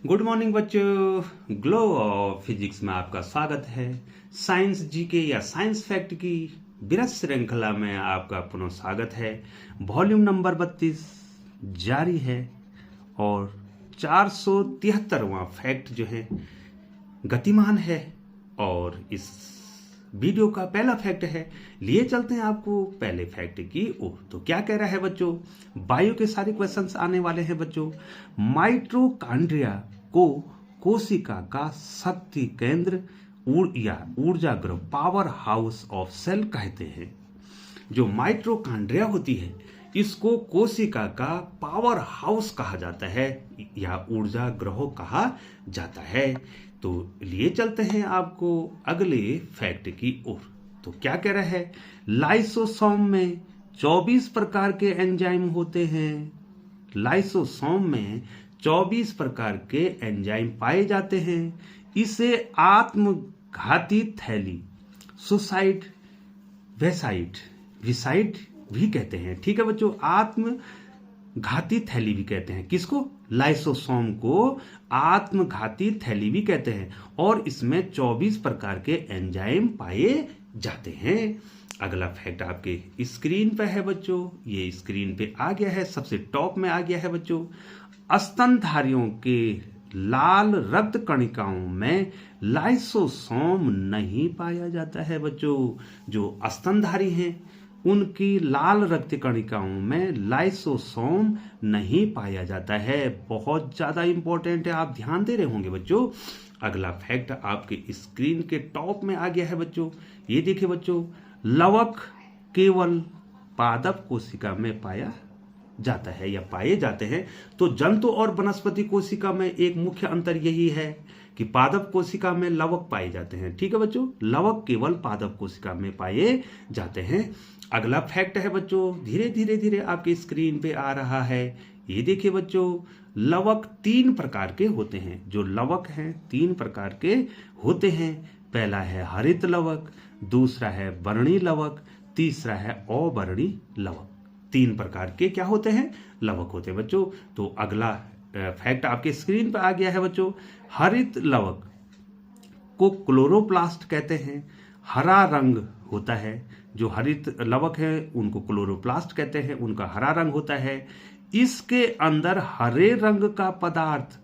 Good morning बच्चों। Glow of physics में आपका स्वागत है। साइंस जीके या साइंस फैक्ट की विरस श्रृंखला में आपका पुनः स्वागत है। वॉल्यूम नंबर 32 जारी है और 473वां फैक्ट जो है गतिमान है और इस वीडियो का पहला फैक्ट है। लिए चलते हैं आपको पहले फैक्ट की ओर। तो क्या कह रहा है बच्चों, बायो के सारे क्वेश्चंस आने वाले हैं बच्चों। माइटोकॉन्ड्रिया को कोशिका का शक्ति केंद्र या ऊर्जा ग्रह पावर हाउस ऑफ सेल कहते हैं। जो माइटोकॉन्ड्रिया होती है इसको कोशिका का पावर हाउस कहा जाता है या ऊर्जा ग्रह कहा जाता है। तो लिए चलते हैं आपको अगले फैक्ट की ओर। तो क्या कह रहा है, लाइसोसोम में 24 प्रकार के एंजाइम होते हैं। लाइसोसोम में 24 प्रकार के एंजाइम पाए जाते हैं। इसे आत्मघाती थैली, सुसाइड, विसाइड भी कहते हैं। ठीक है बच्चों, आत्मघाती थैली भी कहते हैं। किसको? लाइसोसोम को आत्मघाती थैली भी कहते हैं और इसमें 24 प्रकार के एंजाइम पाए जाते हैं। अगला फैक्ट आपके स्क्रीन पे है बच्चों। ये स्क्रीन पे आ गया है, सबसे टॉप में आ गया है बच्चों। स्तनधारियों के लाल रक्त कणिकाओं में लाइसोसोम नहीं पाया जाता है बच्चों। जो स्तनधारी हैं उनकी लाल रक्त कणिकाओं में लाइसोसोम नहीं पाया जाता है। बहुत ज्यादा इंपॉर्टेंट है, आप ध्यान दे रहे होंगे बच्चों। अगला फैक्ट आपके स्क्रीन के टॉप में आ गया है बच्चों। ये देखिए बच्चों, लवक केवल पादप कोशिका में पाया जाता है या पाए जाते हैं। तो जंतु और वनस्पति कोशिका में एक मुख्य अंतर यही है कि पादप कोशिका में लवक पाए जाते हैं। ठीक है बच्चों, लवक केवल पादप कोशिका में पाए जाते हैं। अगला फैक्ट है बच्चों, धीरे धीरे आपके स्क्रीन पे आ रहा है। ये देखिए बच्चों, लवक 3 प्रकार के होते हैं। जो लवक हैं 3 प्रकार के होते हैं। पहला है हरित लवक, दूसरा है वर्णी लवक, तीसरा है अवर्णी लवक। 3 प्रकार के क्या होते हैं? लवक होते हैं बच्चों। तो अगला फैक्ट आपके स्क्रीन पर आ गया है बच्चों। हरित लवक को क्लोरोप्लास्ट कहते हैं। हरा रंग होता है। जो हरित लवक है उनको क्लोरोप्लास्ट कहते हैं, उनका हरा रंग होता है। इसके अंदर हरे रंग का पदार्थ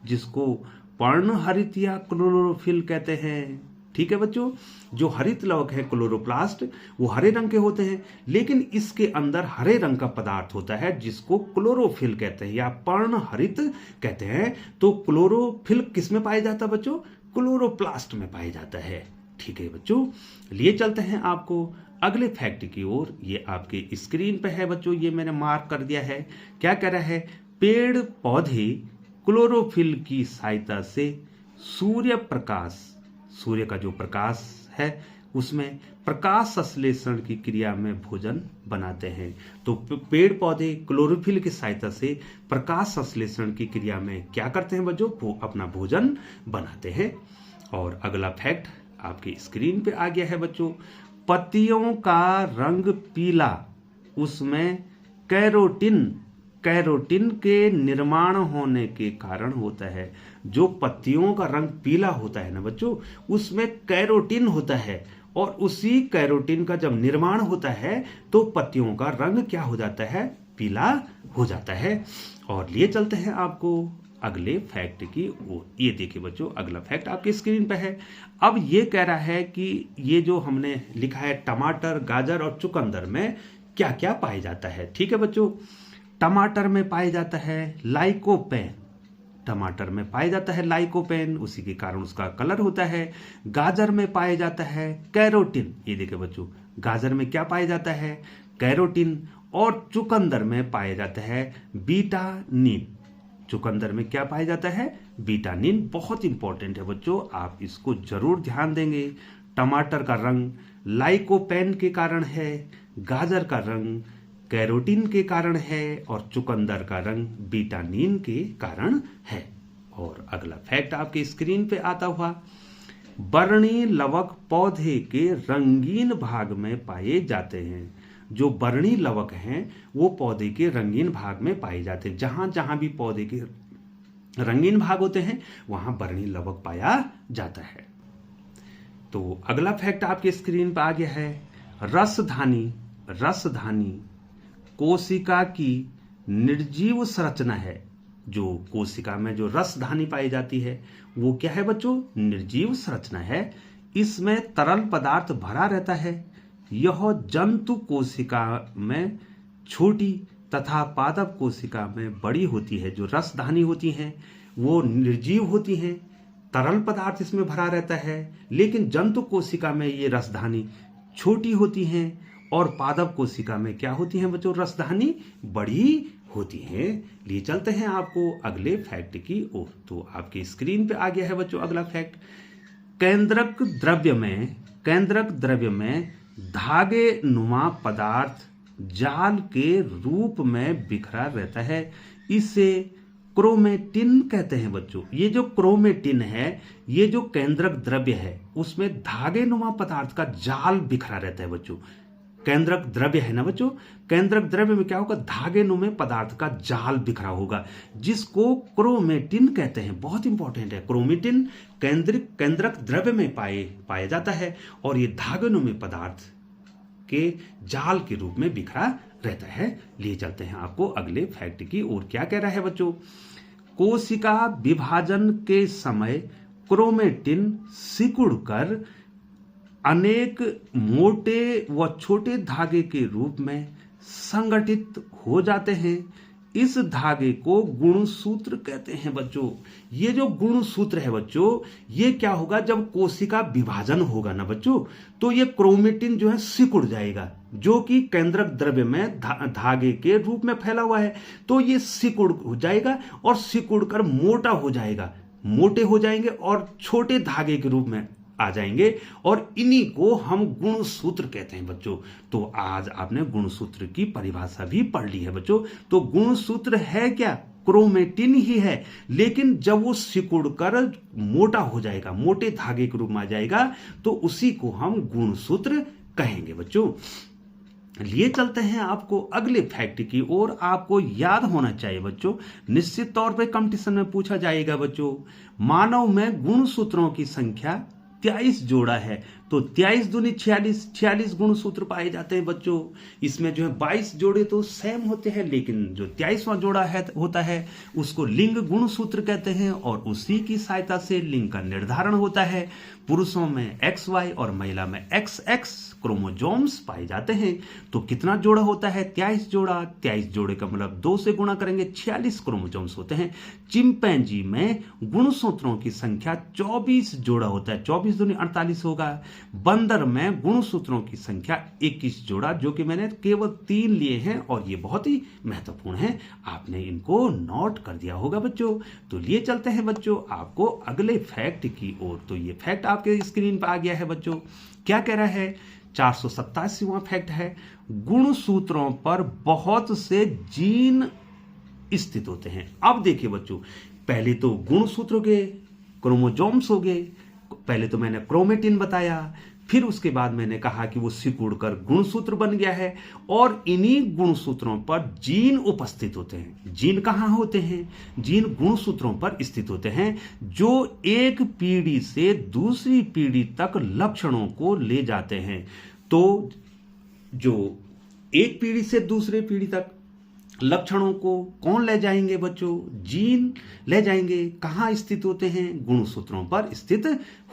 जिसको पर्णहरित या क्लोरोफिल कहते हैं। ठीक है बच्चों, जो हरित लवक है क्लोरोप्लास्ट वो हरे रंग के होते हैं, लेकिन इसके अंदर हरे रंग का पदार्थ होता है जिसको क्लोरोफिल कहते हैं या पर्णहरित कहते हैं। तो क्लोरोफिल किस में पाया जाता है बच्चों? क्लोरोप्लास्ट में पाया जाता है। ठीक है बच्चों, लिए चलते हैं आपको अगले फैक्ट की ओर। ये आपके स्क्रीन पे है बच्चों, ये मैंने मार्क कर दिया है। क्या कह रहा है, पेड़ पौधे क्लोरोफिल की सहायता से सूर्य का जो प्रकाश है उसमें प्रकाश संश्लेषण की क्रिया में भोजन बनाते हैं। तो पेड़ पौधे क्लोरोफिल की सहायता से प्रकाश संश्लेषण की क्रिया में क्या करते हैं बच्चों? वो अपना भोजन बनाते हैं। और अगला फैक्ट आपकी स्क्रीन पे आ गया है बच्चों। पत्तियों का रंग पीला, उसमें कैरोटीन के निर्माण होने के कारण होता है। जो पत्तियों का रंग पीला होता है ना बच्चों, उसमें कैरोटीन होता है और उसी कैरोटीन का जब निर्माण होता है तो पत्तियों का रंग क्या हो जाता है? पीला हो जाता है। और लिए चलते हैं आपको अगले फैक्ट की ओर। ये देखिए बच्चों, अगला फैक्ट आपकी स्क्रीन पे है। अब ये कह रहा है कि ये जो हमने लिखा है टमाटर, गाजर और चुकंदर में क्या क्या पाया जाता है। ठीक है बच्चों, टमाटर में पाया जाता है लाइकोपेन। टमाटर में पाया जाता है लाइकोपेन, उसी के कारण उसका कलर होता है। गाजर में पाया जाता है कैरोटीन। ये देखिए बच्चों, गाजर में क्या पाया जाता है? कैरोटीन। और चुकंदर में पाया जाता है बीटानिन। चुकंदर में क्या पाया जाता है? बीटानिन। बहुत इंपॉर्टेंट है बच्चों, आप इसको जरूर ध्यान देंगे। टमाटर का रंग लाइकोपेन के कारण है, गाजर का रंग कैरोटीन के कारण है और चुकंदर का रंग बीटानिन के कारण है। और अगला फैक्ट आपके स्क्रीन पे आता हुआ, वर्णी लवक पौधे के रंगीन भाग में पाए जाते हैं। जो वर्णी लवक हैं वो पौधे के रंगीन भाग में पाए जाते हैं। जहां जहां भी पौधे के रंगीन भाग होते हैं वहां वर्णीय लवक पाया जाता है। तो अगला फैक्ट आपके स्क्रीन पर आ गया है, रसधानी कोशिका की निर्जीव संरचना है। जो कोशिका में जो रसधानी पाई जाती है वो क्या है बच्चों, निर्जीव संरचना है। इसमें तरल पदार्थ भरा रहता है। यह जंतु कोशिका में छोटी तथा पादप कोशिका में बड़ी होती है। जो रसधानी होती हैं वो निर्जीव होती हैं, तरल पदार्थ इसमें भरा रहता है, लेकिन जंतु कोशिका में ये रसधानी छोटी होती हैं और पादप कोशिका में क्या होती हैं बच्चों, रसधानी बड़ी होती है। लिए चलते हैं आपको अगले फैक्ट की ओर। तो आपकी स्क्रीन पे आ गया है बच्चों अगला फैक्ट, केंद्रक द्रव्य में धागे नुमा पदार्थ जाल के रूप में बिखरा रहता है। इसे क्रोमेटिन कहते हैं बच्चों। ये जो क्रोमेटिन है, ये जो केंद्रक द्रव्य है उसमें धागे नुमा पदार्थ का जाल बिखरा रहता है बच्चों। केंद्रक द्रव्य है ना बच्चों, केंद्रक द्रव्य में क्या होगा, धागे नुमे पदार्थ का जाल बिखरा होगा, जिसको क्रोमेटिन कहते हैं। बहुत इंपॉर्टेंट है, क्रोमेटिन केंद्रक द्रव्य में पाया जाता है और ये धागे नुमे पदार्थ के जाल के रूप में बिखरा रहता है। लिए चलते हैं आपको अगले फैक्ट की ओर। क्या कह रहा है बच्चों, कोशिका विभाजन के समय क्रोमेटिन सिकुड़कर अनेक मोटे व छोटे धागे के रूप में संगठित हो जाते हैं। इस धागे को गुणसूत्र कहते हैं बच्चों। ये जो गुणसूत्र है बच्चों, ये क्या होगा, जब कोशिका विभाजन होगा ना बच्चों, तो ये क्रोमेटिन जो है सिकुड़ जाएगा, जो कि केंद्रक द्रव्य में धागे के रूप में फैला हुआ है। तो ये सिकुड़ हो जाएगा और सिकुड़कर मोटा हो जाएगा, मोटे हो जाएंगे और छोटे धागे के रूप में आ जाएंगे, और इन्हीं को हम गुणसूत्र कहते हैं बच्चों। तो आज आपने गुणसूत्र की परिभाषा भी पढ़ ली है बच्चों। तो गुणसूत्र है क्या, क्रोमेटिन ही है, लेकिन जब वो सिकुड़कर मोटा हो जाएगा, मोटे धागे के रूप में आ जाएगा, तो उसी को हम गुणसूत्र कहेंगे बच्चों। लिए चलते हैं आपको अगले फैक्ट की ओर। आपको याद होना चाहिए बच्चों, निश्चित तौर पे कंपटीशन में पूछा जाएगा बच्चों, मानव में गुणसूत्रों की संख्या 23 जोड़ा है। तो 23 दूनी 46 गुणसूत्र पाए जाते हैं बच्चों। इसमें जो है 22 जोड़े तो सेम होते हैं, लेकिन जो 23वां जोड़ा होता है उसको लिंग गुणसूत्र कहते हैं, और उसी की सहायता से लिंग का निर्धारण होता है। पुरुषों में XY और महिला में XX क्रोमोजोम्स पाए जाते हैं। तो कितना जोड़ा होता है, 23 जोड़ा। 23 जोड़े का मतलब 2 से गुणा करेंगे, 46 क्रोमोजोम्स होते हैं। चिंपैंजी में गुणसूत्रों की संख्या 24 जोड़ा होता है, 24 दूनी 48 होगा। बंदर में गुणसूत्रों की संख्या 21 जोड़ा, जो कि मैंने केवल 3 लिए हैं और ये बहुत ही महत्वपूर्ण है, आपने इनको नोट कर दिया होगा बच्चों। तो लिए चलते हैं बच्चों आपको अगले फैक्ट की ओर। तो ये फैक्ट आपके स्क्रीन पर आ गया है बच्चों। क्या कह रहा है, 487वां फैक्ट है, गुणसूत्रों पर बहुत से जीन स्थित होते हैं। अब देखिए बच्चों, पहले तो गुणसूत्र हो गए, क्रोमोजोम्स हो गए, पहले तो मैंने क्रोमेटिन बताया, फिर उसके बाद मैंने कहा कि वो सिकुड़कर गुणसूत्र बन गया है, और इन्हीं गुणसूत्रों पर जीन उपस्थित होते हैं। जीन कहां होते हैं, जीन गुणसूत्रों पर स्थित होते हैं, जो एक पीढ़ी से दूसरी पीढ़ी तक लक्षणों को ले जाते हैं। तो जो एक पीढ़ी से दूसरी पीढ़ी तक लक्षणों को कौन ले जाएंगे बच्चों, जीन ले जाएंगे। कहां स्थित होते हैं, गुणसूत्रों पर स्थित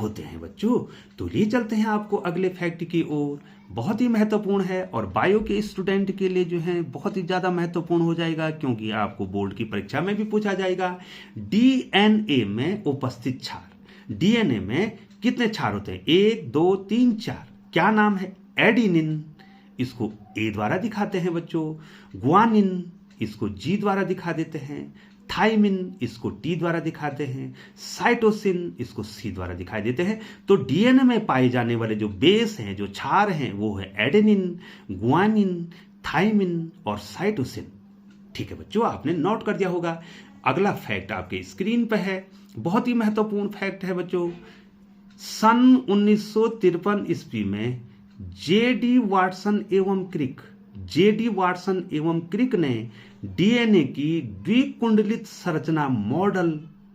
होते हैं बच्चों। तो ले चलते हैं आपको अगले फैक्ट की ओर। बहुत ही महत्वपूर्ण है और बायो के स्टूडेंट के लिए जो है बहुत ही ज्यादा महत्वपूर्ण हो जाएगा, क्योंकि आपको बोर्ड की परीक्षा में भी पूछा जाएगा। डीएनए में उपस्थित क्षार, डीएनए में कितने क्षार होते हैं, 1 2 3 4। क्या नाम है, एडिनिन, इसको ए द्वारा दिखाते हैं बच्चों। ग्वानिन, इसको जी द्वारा दिखा देते हैं। थाइमिन, इसको टी द्वारा दिखाते हैं। साइटोसिन, इसको सी द्वारा दिखाई देते हैं। तो डीएनए में पाए जाने वाले जो बेस हैं, जो क्षार हैं, वो है एडेनिन, ग्वानिन, थाइमिन और साइटोसिन। ठीक है बच्चों, आपने नोट कर दिया होगा। अगला फैक्ट आपके स्क्रीन पर है, बहुत ही महत्वपूर्ण फैक्ट है बच्चों। सन 1953 ईस्वी में जेडी वाटसन एवं क्रिक ने डीएनए की द्विकुंडलित संरचना मॉडल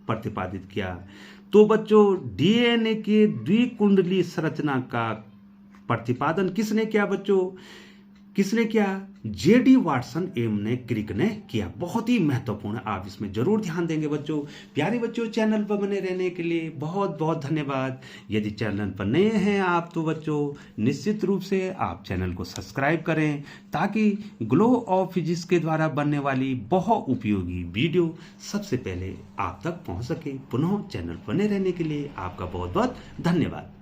प्रतिपादित किया। तो बच्चों डीएनए के द्विकुंडलीय संरचना का प्रतिपादन किसने किया बच्चों? किसने किया? जेडी वाटसन एवं क्रिक ने किया। बहुत ही महत्वपूर्ण है, आप इसमें जरूर ध्यान देंगे बच्चों। प्यारे बच्चों, चैनल पर बने रहने के लिए बहुत बहुत धन्यवाद। यदि चैनल पर नए हैं आप तो बच्चों निश्चित रूप से आप चैनल को सब्सक्राइब करें ताकि ग्लो ऑफ फिजिक्स के द्वारा बनने वाली बहुत उपयोगी वीडियो सबसे पहले आप तक पहुंच सके। पुनः चैनल पर बने रहने के लिए आपका बहुत बहुत धन्यवाद।